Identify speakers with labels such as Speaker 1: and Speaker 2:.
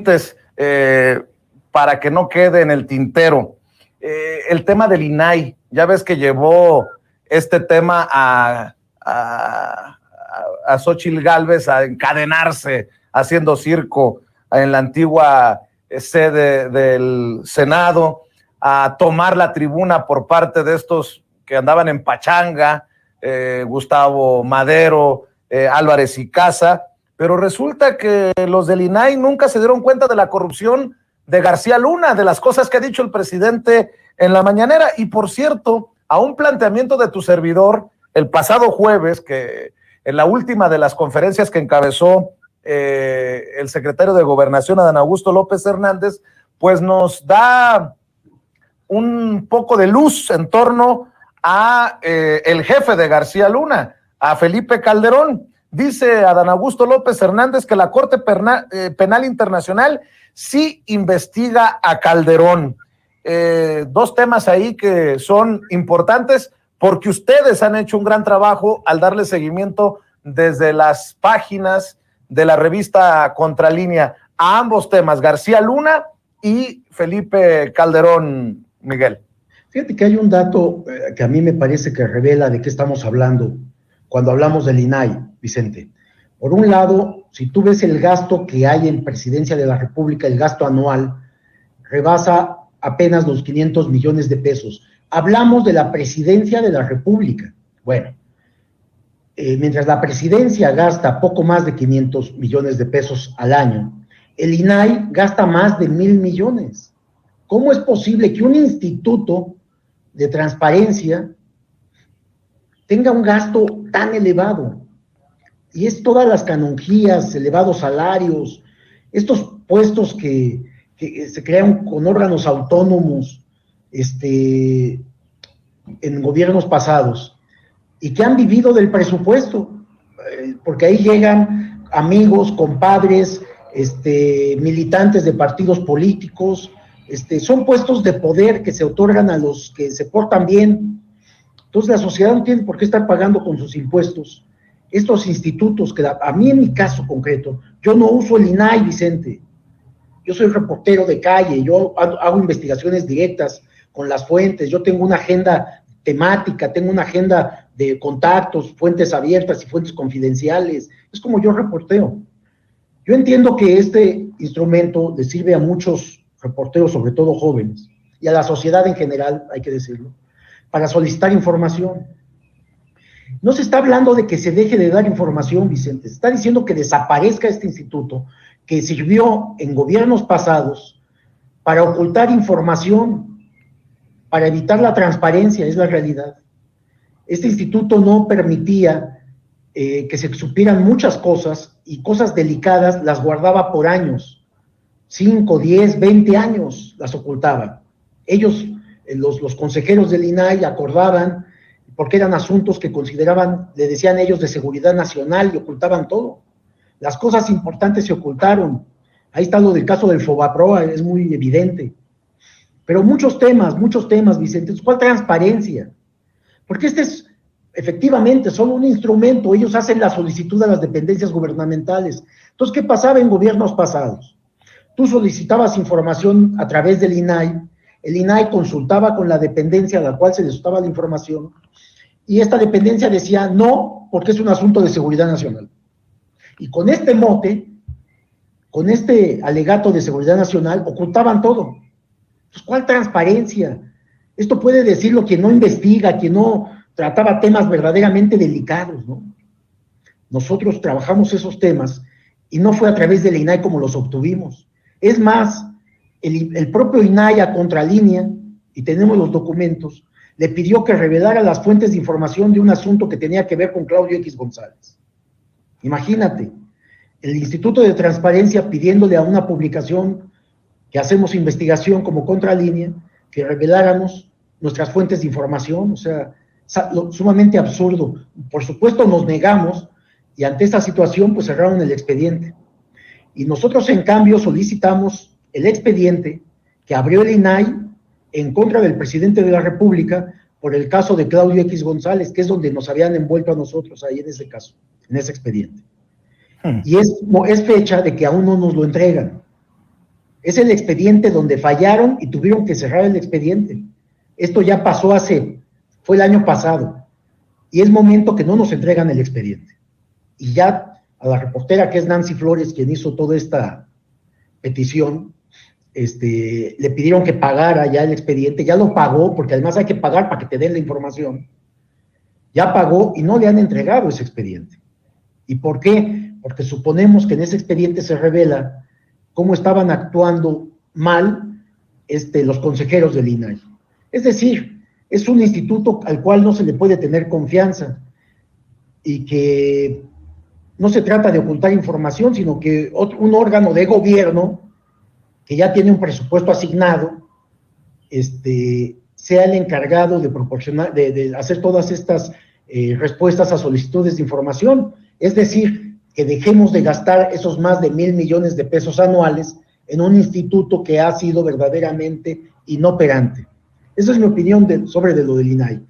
Speaker 1: apuntes para que no quede en el tintero. El tema del INAI, ya ves que llevó este tema a Xóchitl Gálvez a encadenarse haciendo circo en la antigua sede del Senado, a tomar la tribuna por parte de estos que andaban en pachanga, Gustavo Madero, Álvarez y Casa, pero resulta que los del INAI nunca se dieron cuenta de la corrupción de García Luna, de las cosas que ha dicho el presidente en la mañanera. Y por cierto, a un planteamiento de tu servidor el pasado jueves, que en la última de las conferencias que encabezó el secretario de Gobernación, Adán Augusto López Hernández, pues nos da un poco de luz en torno a el jefe de García Luna, a Felipe Calderón. Dice Adán Augusto López Hernández que la Corte Penal Internacional sí investiga a Calderón. Dos temas ahí que son importantes porque ustedes han hecho un gran trabajo al darle seguimiento desde las páginas de la revista Contralínea a ambos temas, García Luna y Felipe Calderón, Miguel.
Speaker 2: Fíjate que hay un dato que a mí me parece que revela de qué estamos hablando cuando hablamos del INAI, Vicente. Por un lado, si tú ves el gasto que hay en Presidencia de la República, el gasto anual, rebasa apenas los 500 millones de pesos. Hablamos de la Presidencia de la República. Bueno, mientras la Presidencia gasta poco más de 500 millones de pesos al año, el INAI gasta más de 1,000 millones. ¿Cómo es posible que un instituto de transparencia tenga un gasto tan elevado? Y es todas las canonjías, elevados salarios, estos puestos que se crean con órganos autónomos en gobiernos pasados y que han vivido del presupuesto, porque ahí llegan amigos, compadres, militantes de partidos políticos, son puestos de poder que se otorgan a los que se portan bien. Entonces la sociedad no tiene por qué estar pagando con sus impuestos estos institutos que a mí en mi caso concreto, yo no uso el INAI, Vicente. Yo soy reportero de calle, yo hago investigaciones directas con las fuentes, yo tengo una agenda temática, tengo una agenda de contactos, fuentes abiertas y fuentes confidenciales. Es como yo reporteo. Yo entiendo que este instrumento le sirve a muchos reporteros, sobre todo jóvenes, y a la sociedad en general, hay que decirlo, para solicitar información. No se está hablando de que se deje de dar información, Vicente, se está diciendo que desaparezca este instituto que sirvió en gobiernos pasados para ocultar información, para evitar la transparencia, es la realidad. Este instituto no permitía que se supieran muchas cosas, y cosas delicadas las guardaba por años, 5, 10, 20 años las ocultaba. Ellos, los consejeros del INAI, acordaban, porque eran asuntos que consideraban, le decían ellos, de seguridad nacional, y ocultaban todo. Las cosas importantes se ocultaron. Ahí está lo del caso del Fobaproa, es muy evidente. Pero muchos temas, Vicente. ¿Cuál transparencia? Porque este es, efectivamente, solo un instrumento. Ellos hacen la solicitud a las dependencias gubernamentales. Entonces, ¿qué pasaba en gobiernos pasados? Tú solicitabas información a través del INAI, el INAI consultaba con la dependencia a la cual se les daba la información, y esta dependencia decía no, porque es un asunto de seguridad nacional. Y con este mote, con este alegato de seguridad nacional, ocultaban todo. Pues, ¿cuál transparencia? Esto puede decirlo quien no investiga, quien no trataba temas verdaderamente delicados, ¿no? Nosotros trabajamos esos temas y no fue a través del INAI como los obtuvimos. Es más, el propio INAI a Contralínea, y tenemos los documentos, le pidió que revelara las fuentes de información de un asunto que tenía que ver con Claudio X González. Imagínate, el Instituto de Transparencia pidiéndole a una publicación que hacemos investigación como Contralínea, que reveláramos nuestras fuentes de información, o sea, sumamente absurdo. Por supuesto nos negamos, y ante esta situación pues cerraron el expediente. Y nosotros en cambio solicitamos el expediente que abrió el INAI en contra del presidente de la República por el caso de Claudio X González, que es donde nos habían envuelto a nosotros ahí en ese caso, en ese expediente. Y es fecha de que aún no nos lo entregan. Es el expediente donde fallaron y tuvieron que cerrar el expediente. Esto ya pasó fue el año pasado, y es momento que no nos entregan el expediente. Y ya a la reportera, que es Nancy Flores, quien hizo toda esta petición, le pidieron que pagara ya el expediente, ya lo pagó, porque además hay que pagar para que te den la información. Ya pagó y no le han entregado ese expediente. ¿Y por qué? Porque suponemos que en ese expediente se revela cómo estaban actuando mal los consejeros del INAI. Es decir, es un instituto al cual no se le puede tener confianza y que no se trata de ocultar información, sino que un órgano de gobierno que ya tiene un presupuesto asignado, sea el encargado de proporcionar, de hacer todas estas respuestas a solicitudes de información. Es decir, que dejemos de gastar esos más de 1,000 millones de pesos anuales en un instituto que ha sido verdaderamente inoperante. Esa es mi opinión sobre lo del INAI.